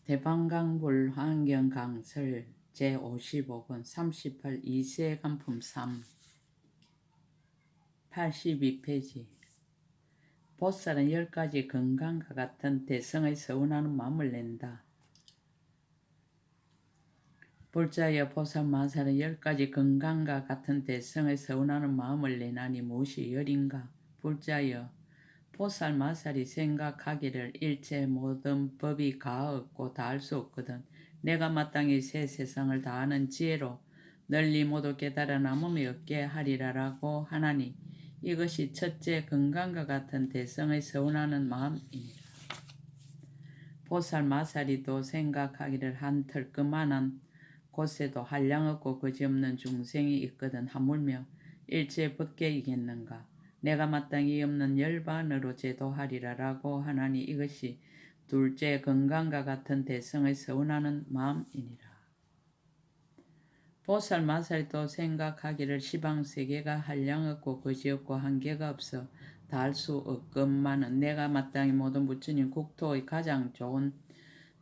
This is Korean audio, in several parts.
대방강불 환경강설 제55권 38 이세간품 3 82페이지 보살은 10가지 건강과 같은 대성의 서운하는 마음을 낸다. 불자여 보살마살은 10가지 건강과 같은 대성의 서운하는 마음을 내나니 무엇이 열인가? 불자여 보살마살이 생각하기를 일체 모든 법이 가없고 다할 수 없거든. 내가 마땅히 새 세상을 다하는 지혜로 널리 모두 깨달아 남음이 없게 하리라라고 하나니 이것이 첫째 건강과 같은 대성의 서운하는 마음이니라. 보살마살이도 생각하기를 한털 그만한 곳에도 한량없고 거지없는 중생이 있거든 하물며 일체 벗게이겠는가. 내가 마땅히 없는 열반으로 제도하리라라고 하나니 이것이 둘째 건강과 같은 대성의 서운하는 마음이니라. 보살마살도 생각하기를 시방세계가 한량없고 거지없고 한계가 없어 다할 수 없건만은 내가 마땅히 모든 부처님 국토의 가장 좋은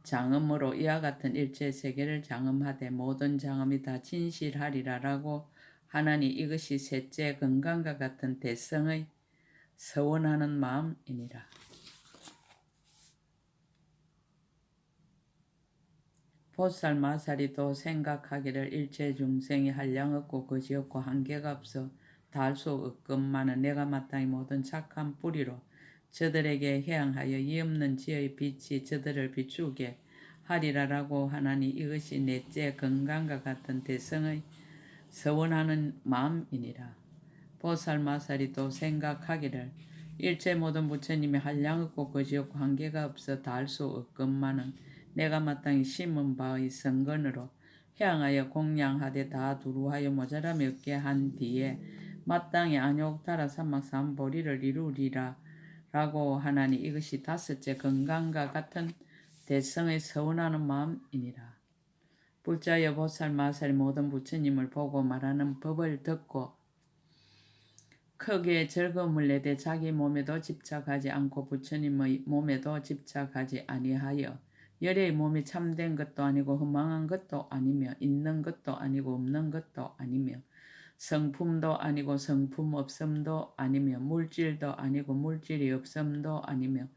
장엄으로 이와 같은 일체 세계를 장엄하되 모든 장엄이 다 진실하리라라고 하나니 이것이 셋째 건강과 같은 대성의 서원하는 마음이니라. 보살마살이도 생각하기를 일체 중생이 한량없고 거지없고 한계가 없어 다할 수 없건만은 내가 마땅히 모든 착한 뿌리로 저들에게 해양하여 이없는 지의 빛이 저들을 비추게 하리라라고 하나니 이것이 넷째 건강과 같은 대성의 서원하는 마음이니라. 보살마살이도 생각하기를 일체 모든 부처님이 한량없고 거지없고 한계가 없어 다할 수 없건만은 내가 마땅히 심은 바의 성건으로 향하여 공양하되 다 두루하여 모자람이 없게 한 뒤에 마땅히 안욕타라 삼막삼보리를 이루리라 라고 하나니 이것이 다섯째 건강과 같은 대성의 서운하는 마음이니라. 불자여 보살마살이 모든 부처님을 보고 말하는 법을 듣고 크게 즐거움을 내되 자기 몸에도 집착하지 않고 부처님의 몸에도 집착하지 아니하여 열의 몸이 참된 것도 아니고 허망한 것도 아니며 있는 것도 아니고 없는 것도 아니며 성품도 아니고 성품 없음도 아니며 물질도 아니고 물질이 없음도 아니며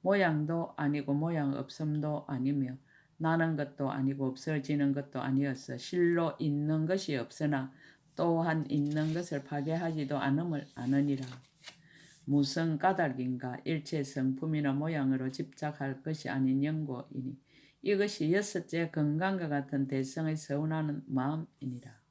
모양도 아니고 모양 없음도 아니며 나는 것도 아니고 없어지는 것도 아니어서 실로 있는 것이 없으나 또한 있는 것을 파괴하지도 않음을 아느니라. 무슨 까닭인가 일체 성품이나 모양으로 집착할 것이 아닌 연고이니 이것이 여섯째 건강과 같은 대성의 서운하는 마음이니라.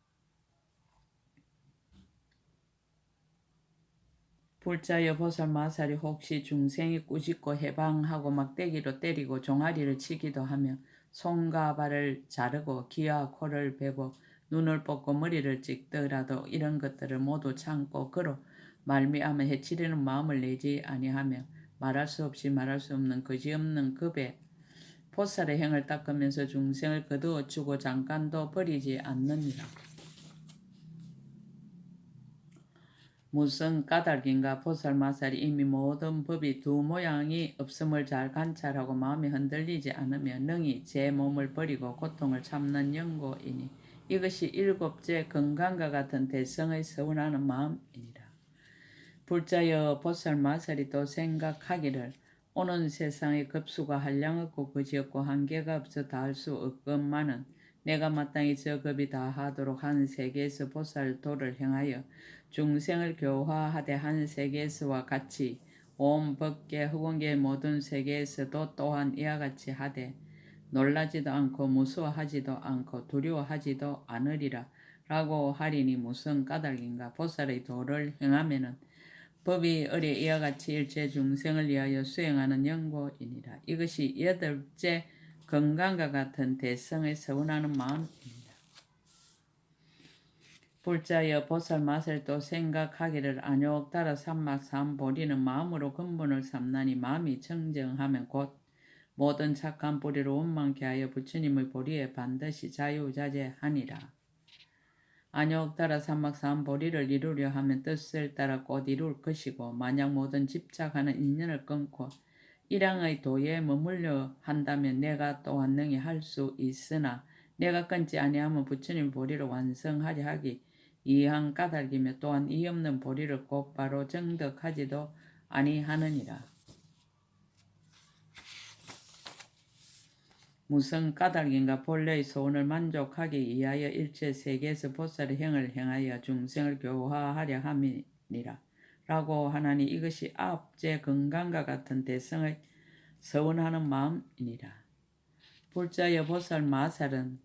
불자여 보살마살이 혹시 중생이 꾸짖고 해방하고 막대기로 때리고 종아리를 치기도 하며 손과 발을 자르고 귀와 코를 베고 눈을 뽑고 머리를 찍더라도 이런 것들을 모두 참고 그로 말미암아 해치려는 마음을 내지 아니하며 말할 수 없이 말할 수 없는 거지없는 급에 보살의 행을 닦으면서 중생을 거두어 주고 잠깐도 버리지 않느니라. 무슨 까닭인가 보살마살이 이미 모든 법이 두 모양이 없음을 잘 관찰하고 마음이 흔들리지 않으며 능히 제 몸을 버리고 고통을 참는 연고이니 이것이 일곱째 건강과 같은 대성의 서운하는 마음이니라. 불자여 보살마살이 또 생각하기를 오는 세상의 급수가 한량없고 거지없고 한계가 없어 다할 수 없건만은 내가 마땅히 저 급이 다하도록 한 세계에서 보살도를 행하여 중생을 교화하되 한 세계에서와 같이 온 법계 허공계 모든 세계에서도 또한 이와 같이 하되 놀라지도 않고 무서워하지도 않고 두려워하지도 않으리라 라고 하리니 무슨 까닭인가. 보살의 도를 행하면은 법이 어려 이와 같이 일체 중생을 위하여 수행하는 연고이니라. 이것이 여덟째 건강과 같은 대성의 서운하는 마음입니다. 불자여 보살마살도 생각하기를 안욕따라 삼막삼보리는 마음으로 근본을 삼나니 마음이 청정하면 곧 모든 착한 뿌리로 원만케 하여 부처님의 보리에 반드시 자유자재하니라. 안욕따라 삼막삼보리를 이루려 하면 뜻을 따라 곧 이룰 것이고 만약 모든 집착하는 인연을 끊고 일양의 도에 머물려 한다면 내가 또한 능히 할 수 있으나 내가 끊지 아니하면 부처님 보리를 완성하려 하기 이한 까닭이며 또한 이 없는 보리를 곧바로 정득하지도 아니하느니라. 무슨 까닭인가? 본래의 소원을 만족하기 위하여 일체 세계에서 보살의 행을 행하여 중생을 교화하려 함이니라. 라고 하나니 이것이 아홉째 건강과 같은 대성의 서원하는 마음이니라. 불자여 보살 마살은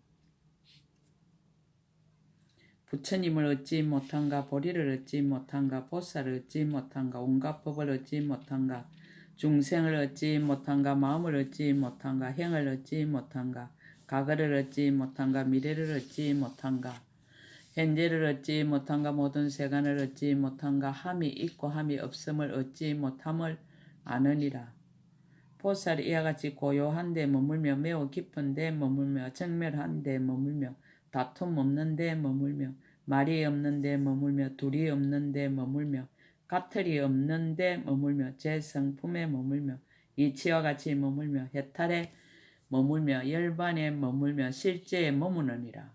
부처님을 얻지 못한가, 보리를 얻지 못한가, 보살을 얻지 못한가, 온갖 법을 얻지 못한가, 중생을 얻지 못한가, 마음을 얻지 못한가, 행을 얻지 못한가, 과거를 얻지 못한가, 미래를 얻지 못한가, 현재를 얻지 못한가, 모든 세간을 얻지 못한가, 함이 있고 함이 없음을 얻지 못함을 아느니라. 보살이 이와 같이 고요한 데 머물며 매우 깊은 데 머물며 정멸한 데 머물며 다툼 없는 데 머물며 말이 없는 데 머물며 둘이 없는 데 머물며 가틀이 없는 데 머물며 제 성품에 머물며 이치와 같이 머물며 해탈에 머물며 열반에 머물며 실제에 머무느니라.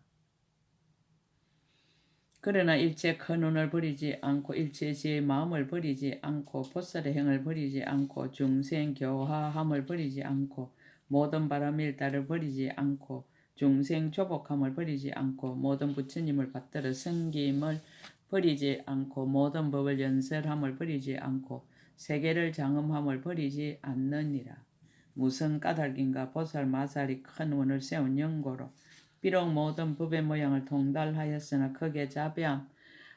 그러나 일체 큰 운을 버리지 않고 일체 지의 마음을 버리지 않고 보살의 행을 버리지 않고 중생 교화함을 버리지 않고 모든 바람일다를 버리지 않고 중생 조복함을 버리지 않고 모든 부처님을 받들어 섬김을 버리지 않고 모든 법을 연설함을 버리지 않고 세계를 장엄함을 버리지 않느니라. 무슨 까닭인가? 보살 마살이 큰 운을 세운 연고로 비록 모든 법의 모양을 통달하였으나 크게 자비함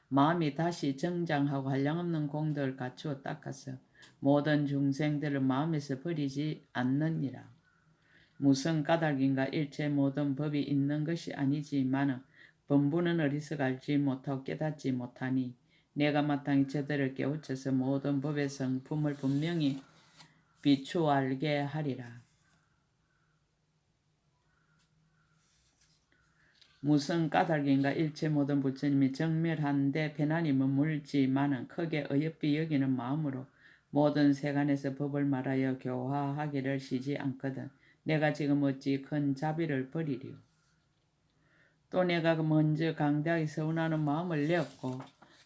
마음이 다시 정장하고 한량없는 공덕을 갖추어 닦아서 모든 중생들을 마음에서 버리지 않느니라. 무슨 까닭인가? 일체 모든 법이 있는 것이 아니지만 범부는 어리석어 알지 못하고 깨닫지 못하니 내가 마땅히 저들을 깨우쳐서 모든 법의 성품을 분명히 비추어 알게 하리라. 무슨 까닭인가? 일체 모든 부처님이 정멸한데 편안히 머물지만은 크게 어여삐 여기는 마음으로 모든 세간에서 법을 말하여 교화하기를 쉬지 않거든 내가 지금 어찌 큰 자비를 버리리요. 또 내가 먼저 강대하게 서운하는 마음을 내었고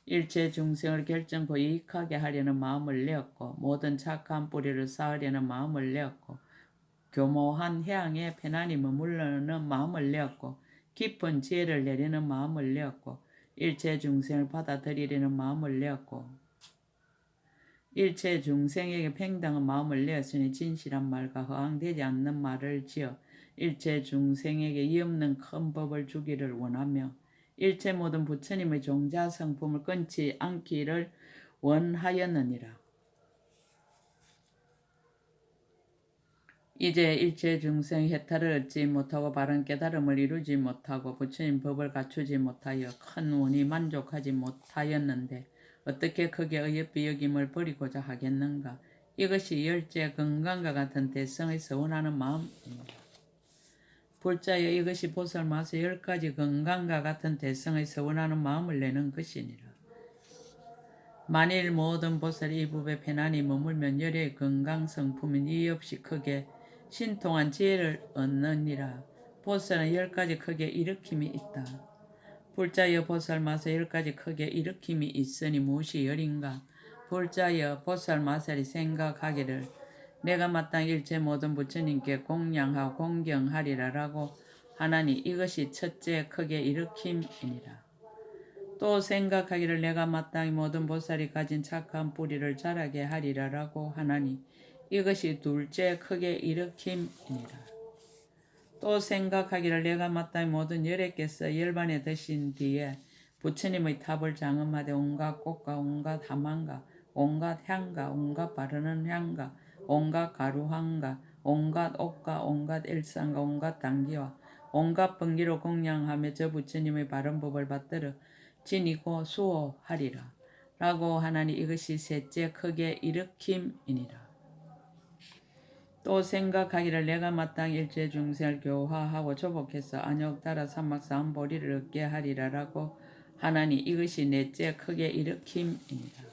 일체 중생을 결정코 이익하게 하려는 마음을 내었고 모든 착한 뿌리를 쌓으려는 마음을 내었고 교모한 해양에 편안히 머물러는 마음을 내었고 깊은 지혜를 내리는 마음을 내었고 일체 중생을 받아들이려는 마음을 내었고 일체 중생에게 평등한 마음을 내었으니 진실한 말과 허황되지 않는 말을 지어 일체 중생에게 이없는 큰 법을 주기를 원하며 일체 모든 부처님의 종자 성품을 끊지 않기를 원하였느니라. 이제 일체 중생이 해탈을 얻지 못하고 바른 깨달음을 이루지 못하고 부처님 법을 갖추지 못하여 큰 운이 만족하지 못하였는데 어떻게 크게 어여삐 여김을 버리고자 하겠는가? 이것이 열째 건강과 같은 대성의 서원하는 마음입니다. 불자여 이것이 보살마서 10가지 건강과 같은 대성의 서원하는 마음을 내는 것이니라. 만일 모든 보살이 이 법에 편안히 머물면 열의 건강 성품인 이의 없이 크게 신통한 지혜를 얻느니라. 보살은 10가지 크게 일으킴이 있다. 불자여 보살마서 10가지 크게 일으킴이 있으니 무엇이 열인가? 불자여 보살마살이 생각하기를 내가 마땅히 일체 모든 부처님께 공양하고 공경하리라라고 하나니 이것이 첫째 크게 일으킴이니라. 또 생각하기를 내가 마땅히 모든 보살이 가진 착한 뿌리를 자라게 하리라라고 하나니 이것이 둘째 크게 일으킴이니라. 또 생각하기를 내가 마땅히 모든 열애께서 열반에 드신 뒤에 부처님의 탑을 장엄하되 온갖 꽃과 온갖 하만과 온갖 향과 온갖 바르는 향과 온갖 가루향과 온갖 옷과 온갖 일상과 온갖 단기와 온갖 번기로 공양하며 저 부처님의 바른 법을 받들어 지니고 수호하리라. 라고 하나니 이것이 셋째 크게 일으킴이니라. 또 생각하기를 내가 마땅히 일체 중생을 교화하고 조복해서 안욕따라 삼막사음보리를 얻게 하리라라고 하나니 이것이 넷째 크게 일으킴이니라.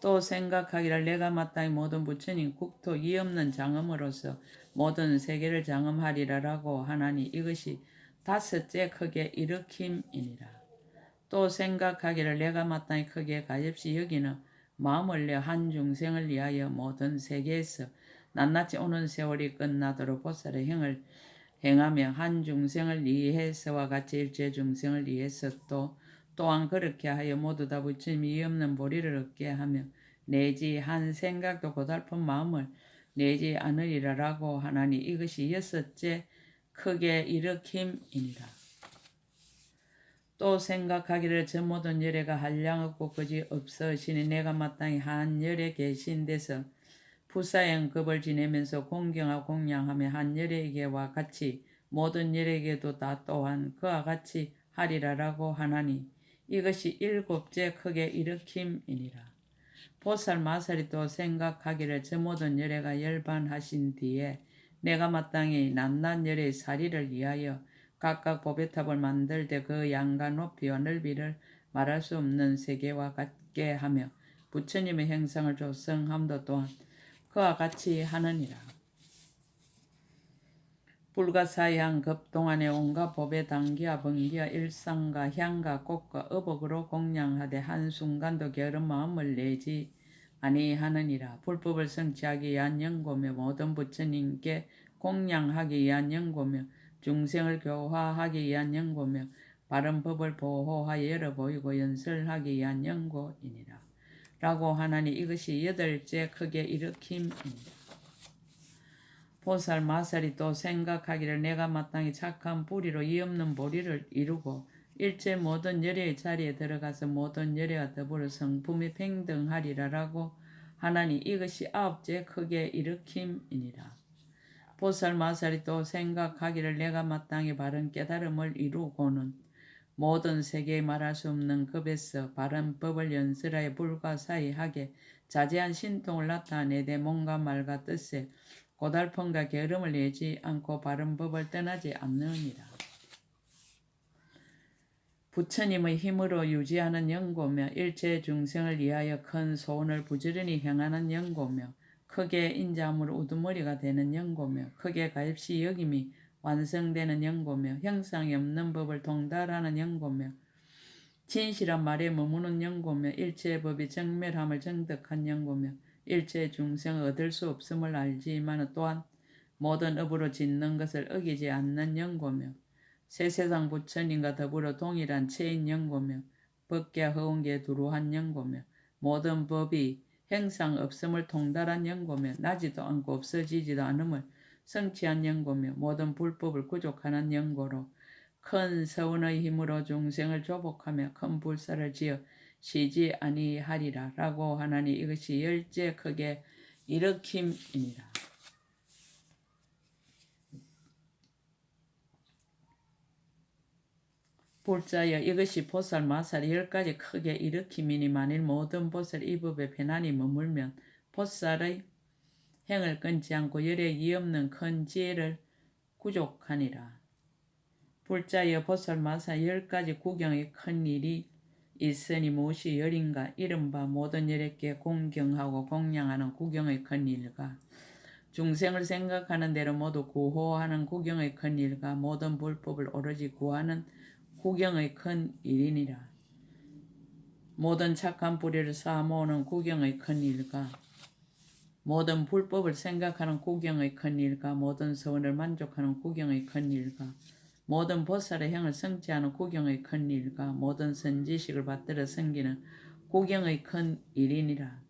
또 생각하기를 내가 마땅히 모든 부처님 국토 이 없는 장엄으로서 모든 세계를 장엄하리라라고 하나니 이것이 다섯째 크게 일으킴이니라. 또 생각하기를 내가 마땅히 크게 가엾이 여기는 마음을 내 한 중생을 위하여 모든 세계에서 낱낱이 오는 세월이 끝나도록 보살의 행을 행하며 한 중생을 위해서와 같이 일체 중생을 위해서 또한 그렇게 하여 모두 다 부처님이 없는 보리를 얻게 하며 내지 한 생각도 고달픈 마음을 내지 않으리라라고 하나니 이것이 여섯째 크게 일으킴이니라. 또 생각하기를 저 모든 열애가 한량없고 그지 없으시니 내가 마땅히 한 열에 계신 데서 부사행급을 지내면서 공경하고 공양하며 한 열에게와 같이 모든 열에게도 다 또한 그와 같이 하리라라고 하나니 이것이 일곱째 크게 일으킴이니라. 보살 마살이 또 생각하기를 저 모든 열애가 열반하신 뒤에 내가 마땅히 낱낱 열애의 사리를 위하여 각각 보배탑을 만들 때 그 양과 높이와 넓이를 말할 수 없는 세계와 같게 하며 부처님의 행상을 조성함도 또한 그와 같이 하느니라. 불가사의한 급 동안에 온갖 법의 단기와 번기와 일상과 향과 꽃과 어복으로 공양하되 한순간도 게으른 마음을 내지 아니하느니라. 불법을 성취하기 위한 연고며 모든 부처님께 공양하기 위한 연고며 중생을 교화하기 위한 연고며 바른 법을 보호하여 열어 보이고 연설하기 위한 연고이니라. 라고 하나니 이것이 여덟째 크게 일으킴이니라. 보살 마살이 또 생각하기를 내가 마땅히 착한 뿌리로 이 없는 보리를 이루고 일체 모든 열애의 자리에 들어가서 모든 열애와 더불어 성품이 평등하리라라고 하나니 이것이 아홉째 크게 일으킴이니라. 보살 마살이 또 생각하기를 내가 마땅히 바른 깨달음을 이루고는 모든 세계에 말할 수 없는 급에서 바른 법을 연설하여 불가사의하게 자제한 신통을 나타내되 몸과 말과 뜻에 고달픔과 게으름을 내지 않고 바른 법을 떠나지 않느니라. 부처님의 힘으로 유지하는 연고며 일체 중생을 위하여 큰 소원을 부지런히 행하는 연고며 크게 인자함으로 우두머리가 되는 연고며 크게 가엾이 여김이 완성되는 연고며 형상이 없는 법을 통달하는 연고며 진실한 말에 머무는 연고며 일체의 법이 정멸함을 정득한 연고며 일체 중생을 얻을 수 없음을 알지만 또한 모든 업으로 짓는 것을 어기지 않는 연고며 세세상 부처님과 더불어 동일한 체인 연고며 법계 허운계 두루한 연고며 모든 법이 행상 없음을 통달한 연고며 나지도 않고 없어지지도 않음을 성취한 연고며 모든 불법을 구족하는 연고로 큰 서운의 힘으로 중생을 조복하며 큰 불사를 지어 쉬지 아니하리라 라고 하나니 이것이 열째 크게 일으킴이니라. 불자여 이것이 보살 마살이 10가지 크게 일으킴이니 만일 모든 보살 이 법에 편안히 머물면 보살의 행을 끊지 않고 열에 이없는 큰 지혜를 구족하니라. 불자여 보살 마살 10가지 구경의 큰 일이 있으니 무엇이 열인가 이른바 모든 열애께 공경하고 공양하는 구경의 큰 일과 중생을 생각하는 대로 모두 구호하는 구경의 큰 일과 모든 불법을 오로지 구하는 구경의 큰 일이니라. 모든 착한 뿌리를 쌓아 모으는 구경의 큰 일과 모든 불법을 생각하는 구경의 큰 일과 모든 서원을 만족하는 구경의 큰 일과 모든 보살의 행을 성취하는 구경의 큰 일과 모든 선지식을 받들어 섬기는 구경의 큰 일이니라.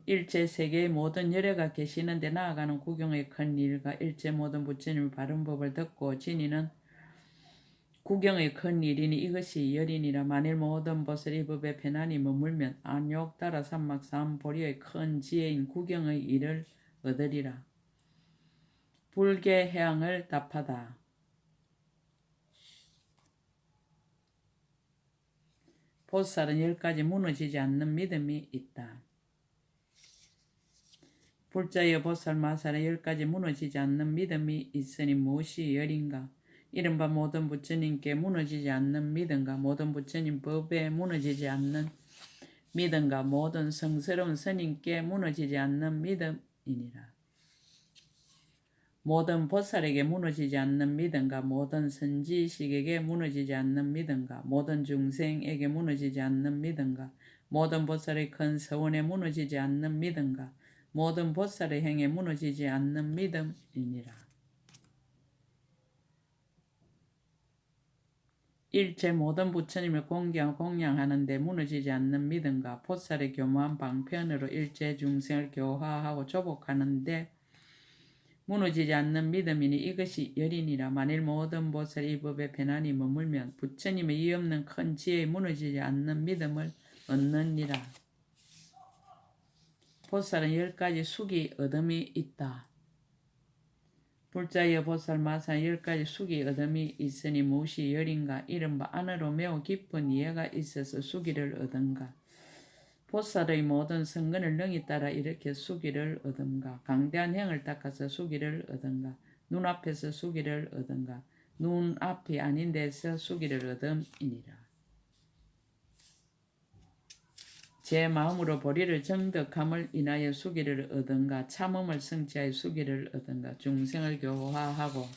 일체 세계의 모든 열애가 계시는데 나아가는 구경의 큰 일과 일체 모든 부처님의 바른 법을 듣고 지니는 구경의 큰 일이니 이것이 열이니라. 만일 모든 보살 이 법에 편안히 머물면 안욕 따라 삼막 삼보리의 큰 지혜인 구경의 일을 얻으리라. 불계 해양을 답하다. 보살은 10가지 무너지지 않는 믿음이 있다. 불자여 보살 마살에 10가지 무너지지 않는 믿음이 있으니 무엇이 열인가? 이른바 모든 부처님께 무너지지 않는 믿음과 모든 부처님 법에 무너지지 않는 믿음과 모든 성스러운 스님께 무너지지 않는 믿음이니라. 모든 보살에게 무너지지 않는 믿음과 모든 선지식에게 무너지지 않는 믿음과 모든 중생에게 무너지지 않는 믿음과 모든 보살의 큰 서원에 무너지지 않는 믿음과 모든 보살의 행에 무너지지 않는 믿음이니라. 일체 모든 부처님을 공양하는데 무너지지 않는 믿음과 보살의 교묘한 방편으로 일체 중생을 교화하고 조복하는데 무너지지 않는 믿음이니 이것이 열이니라. 만일 모든 보살이 이 법에 편안히 머물면 부처님의 이 없는 큰 지혜에 무너지지 않는 믿음을 얻느니라. 보살은 10가지 숙이 얻음이 있다. 불자여 보살 마산 10가지 숙이 얻음이 있으니 무엇이 열인가? 이른바 안으로 매우 깊은 이해가 있어서 수기를 얻은가? 보살의 모든 성근을 능히 따라 이렇게 수기를 얻은가? 강대한 행을 닦아서 수기를 얻은가? 눈앞에서 수기를 얻은가? 눈앞이 아닌 데서 수기를 얻음이니라. 제 마음으로 보리를 정덕함을 인하여 수기를 얻은가? 참음을 성취하여 수기를 얻은가? 중생을 교화하고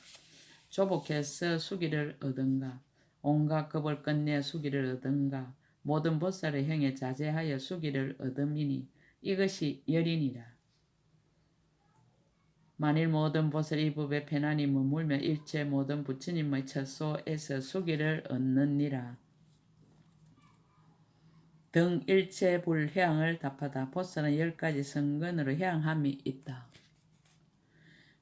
조복해서 수기를 얻은가? 온갖 겁을 끝내 수기를 얻은가? 모든 보살의 행에 자제하여 수기를 얻음이니 이것이 열이니라. 만일 모든 보살이 이 법에 편안히 머물며 일체 모든 부처님의 처소에서 수기를 얻느니라. 등 일체 불향을 답하다. 보살은 10가지 성근으로 향함이 있다.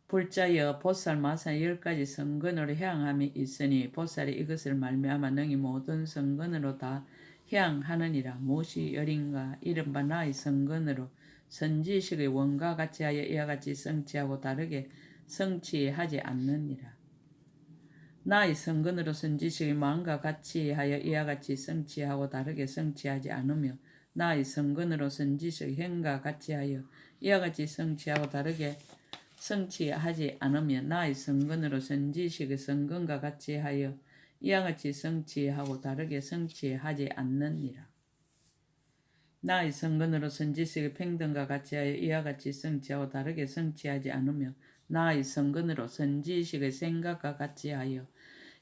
불자여 보살 마산 10가지 성근으로 향함이 있으니 보살이 이것을 말미암아 능히 모든 성근으로 다 향하느니라. 무엇이 열인가? 이른바 나의 성근으로 선지식의 원과 같이 하여 이와 같이 성취하고 다르게 성취하지 않느니라. 나의 성근으로 선지식의 마음과 같이 하여 이와 같이 성취하고 다르게 성취하지 않으며 나의 성근으로 선지식의 행과 같이 하여 이와 같이 성취하고 다르게 성취하지 않으며 나의 성근으로 선지식의 성근과 같이 하여 이와 같이 성취하고 다르게 성취하지 않느니라. 나의 성근으로 선지식의 평등과 같이 하여 이와 같이 성취하고 다르게 성취하지 않으며 나의 성근으로 선지식의 생각과 같이 하여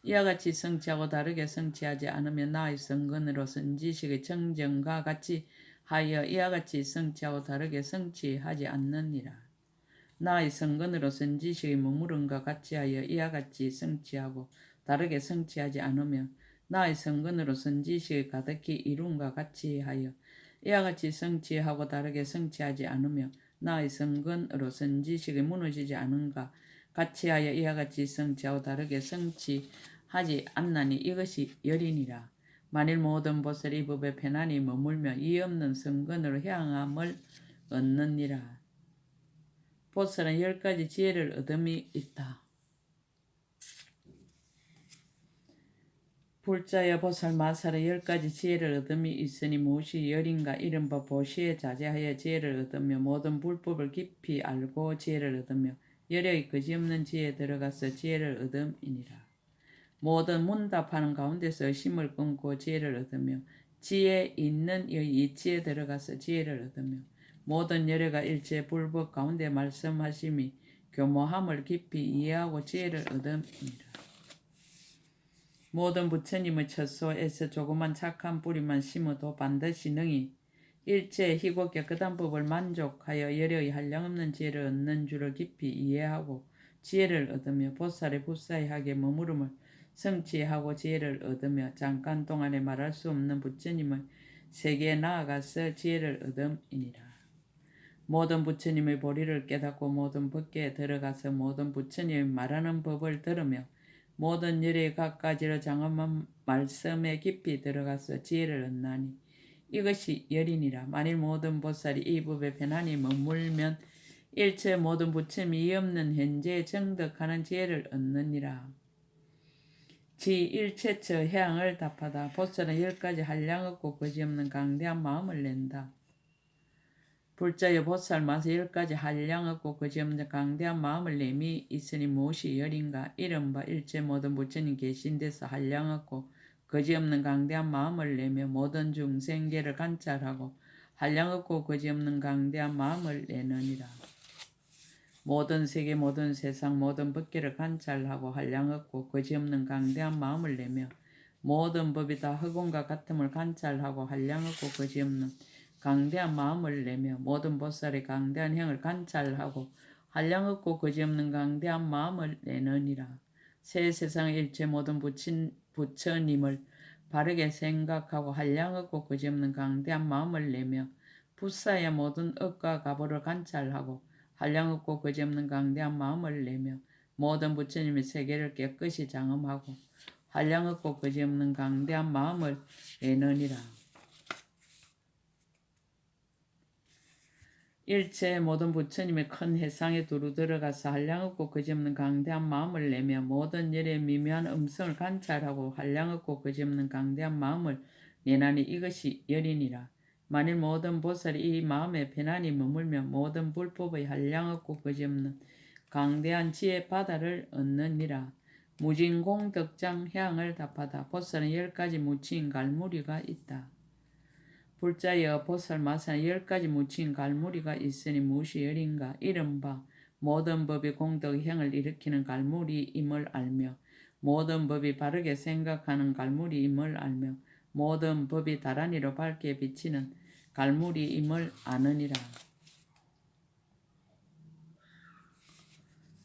이와 같이 성취하고 다르게 성취하지 않으며 나의 성근으로 선지식의 청정과 같이 하여 이와 같이 성취하고 다르게 성취하지 않느니라. 나의 성근으로 선지식의 머무름과 같이 하여 이와 같이 성취하고 다르게 성취하지 않으며 나의 성근으로 선지식의 가득히 이룸과 같이 하여 이와 같이 성취하고 다르게 성취하지 않으며 나의 성근으로 선지식이 무너지지 않은가 같이 하여 이와 같이 성취하고 다르게 성취하지 않나니 이것이 열이니라. 만일 모든 보살이 이 법에 편안히 머물며 이 없는 성근으로 향함을 얻느니라. 보살은 10가지 지혜를 얻음이 있다. 불자여 보살 마살의 10가지 지혜를 얻음이 있으니 무엇이 열인가? 이른바 보시에 자제하여 지혜를 얻으며 모든 불법을 깊이 알고 지혜를 얻으며 열의 거지없는 지혜에 들어가서 지혜를 얻음이니라. 모든 문답하는 가운데서 의심을 끊고 지혜를 얻으며 지혜 있는 이치에 들어가서 지혜를 얻으며 모든 열애가 일체 불법 가운데 말씀하심이 교모함을 깊이 이해하고 지혜를 얻음이니라. 모든 부처님의 처소에서 조그만 착한 뿌리만 심어도 반드시 능히 일체 희고 깨끗한 법을 만족하여 열의 한량없는 지혜를 얻는 줄을 깊이 이해하고 지혜를 얻으며 보살의 굿사이하게 머무름을 성취하고 지혜를 얻으며 잠깐 동안에 말할 수 없는 부처님의 세계에 나아가서 지혜를 얻음이니라. 모든 부처님의 보리를 깨닫고 모든 법계에 들어가서 모든 부처님의 말하는 법을 들으며 모든 열의 각가지로 장엄한 말씀에 깊이 들어가서 지혜를 얻나니 이것이 열이니라. 만일 모든 보살이 이 법에 편안히 머물면 일체 모든 부처님이 없는 현재에 정덕하는 지혜를 얻느니라. 지 일체처 해양을 답하다. 보살은 10가지 한량 없고 거지없는 강대한 마음을 낸다. 불자여 보살 마서 10가지 한량 없고 그지없는 강대한 마음을 내미 있으니 무엇이 열인가. 이른바 일체 모든 부처님 계신 데서 한량 없고 그지없는 강대한 마음을 내며 모든 중생계를 관찰하고 한량 없고 그지없는 강대한 마음을 내느니라. 모든 세계 모든 세상 모든 법계를 관찰하고 한량 없고 그지없는 강대한 마음을 내며 모든 법이 다 흑원과 같음을 관찰하고 한량 없고 그지없는 강대한 마음을 내며 모든 보살의 강대한 행을 관찰하고 한량 없고 그지없는 강대한 마음을 내느니라. 새 세상의 일체 모든 부처님을 바르게 생각하고 한량 없고 그지없는 강대한 마음을 내며 부사의 모든 업과 가보를 관찰하고 한량 없고 그지없는 강대한 마음을 내며 모든 부처님의 세계를 깨끗이 장엄하고 한량 없고 그지없는 강대한 마음을 내느니라. 일체 모든 부처님의 큰 해상에 두루 들어가서 한량 없고 그지없는 강대한 마음을 내며 모든 열의 미묘한 음성을 관찰하고 한량 없고 그지없는 강대한 마음을 내나니 이것이 열이니라. 만일 모든 보살이 이 마음에 편안히 머물며 모든 불법의 한량 없고 그지없는 강대한 지혜 바다를 얻느니라. 무진공덕장 향을 답하다. 보살은 10가지 무치인 갈무리가 있다. 불자여 보살 마사는 10가지 무치인 갈무리가 있으니 무엇이 열인가. 이른바 모든 법이 공덕행을 일으키는 갈무리임을 알며 모든 법이 바르게 생각하는 갈무리임을 알며 모든 법이 다란이로 밝게 비치는 갈무리임을 아느니라.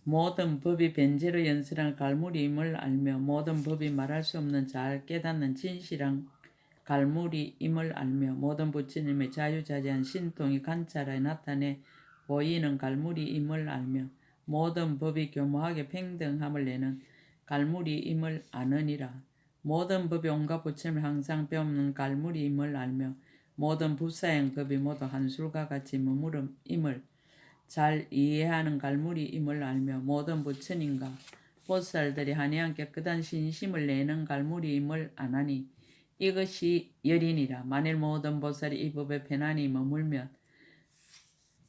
모든 법이 변제로 연설한 갈무리임을 알며 모든 법이 말할 수 없는 잘 깨닫는 진실한 갈무리임을 알며 모든 부처님의 자유자재한 신통이 관찰하여 나타내 보이는 갈무리임을 알며 모든 법이 교묘하게 평등함을 내는 갈무리임을 아느니라. 모든 법이 온갖 부처님을 항상 배우는 갈무리임을 알며 모든 부사행 법이 모두 한술과 같이 머무름임을 잘 이해하는 갈무리임을 알며 모든 부처님과 보살들이 한해한 깨끗한 신심을 내는 갈무리임을 아나니 이것이 열이니라. 만일 모든 보살이 이 법에 편안히 머물면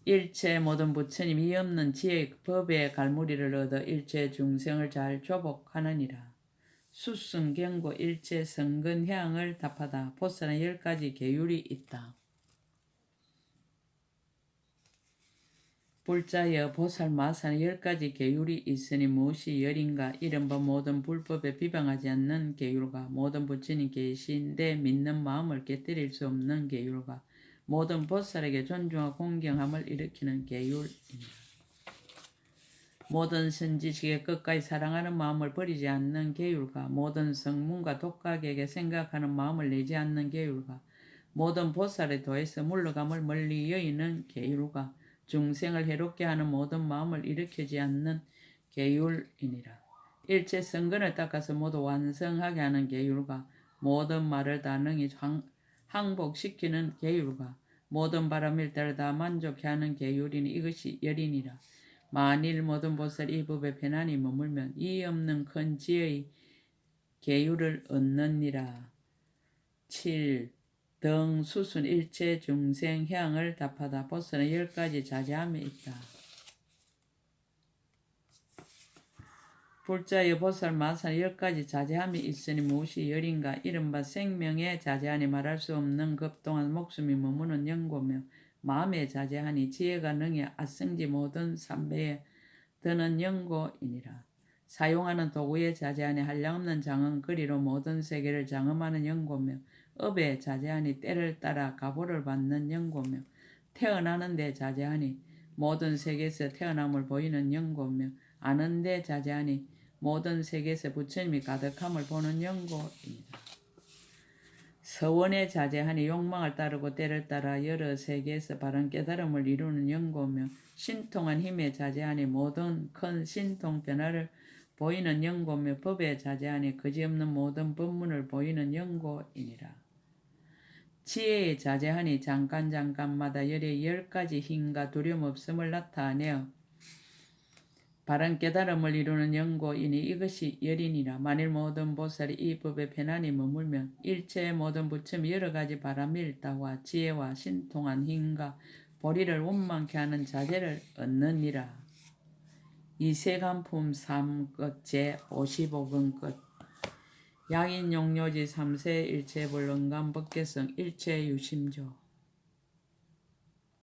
일체 모든 부처님이 없는 지혜의 법의 갈무리를 얻어 일체 중생을 잘 조복하느니라. 수승경고 일체 성근향을 답하다. 보살은 10가지 계율이 있다. 불자여 보살 마사는 10가지 계율이 있으니 무엇이 열인가. 이른바 모든 불법에 비방하지 않는 계율과 모든 부처님 계신데 믿는 마음을 깨뜨릴 수 없는 계율과 모든 보살에게 존중하고 공경함을 일으키는 계율이니라. 모든 선지식의 끝까지 사랑하는 마음을 버리지 않는 계율과 모든 성문과 독각에게 생각하는 마음을 내지 않는 계율과 모든 보살의 도에서 물러감을 멀리 여의는 계율과 중생을 해롭게 하는 모든 마음을 일으키지 않는 계율이니라. 일체 성근을 닦아서 모두 완성하게 하는 계율과 모든 말을 다 능히 항복시키는 계율과 모든 바람일 때를 다 만족해 하는 계율이니 이것이 열이니라. 만일 모든 보살이 이 법에 편안히 머물면 이 없는 큰 지혜의 계율을 얻느니라. 7. 등 수순 일체 중생 향을 답하다. 보살은 10가지 자제함이 있다. 불자의 보살 마사는 10가지 자제함이 있으니 무엇이 열인가. 이른바 생명의 자제하니 말할 수 없는 급동안 목숨이 머무는 연고며 마음의 자제하니 지혜가 능히 아성지 모든 삼배에 드는 연고이니라. 사용하는 도구의 자제하니 한량없는 장엄거리로 모든 세계를 장엄하는 연고며 업에 자제하니 때를 따라 가보를 받는 연고며 태어나는 데 자제하니 모든 세계에서 태어남을 보이는 연고며 아는 데 자제하니 모든 세계에서 부처님이 가득함을 보는 연고입니다. 서원에 자제하니 욕망을 따르고 때를 따라 여러 세계에서 바른 깨달음을 이루는 연고며 신통한 힘에 자제하니 모든 큰 신통 변화를 보이는 연고며 법에 자제하니 그지없는 모든 법문을 보이는 연고이니라. 지혜에 자제하니 잠깐마다 열의 10가지 힘과 두려움 없음을 나타내어 바른 깨달음을 이루는 연고이니 이것이 열이니라. 만일 모든 보살이 이 법에 편안히 머물면 일체의 모든 부처님이 여러 가지 바람일다와 지혜와 신통한 힘과 보리를 원망케 하는 자제를 얻느니라. 이세간품 3끝 제55근 끝. 양인 용료지 3세 일체 불능감 법계성 일체 유심조.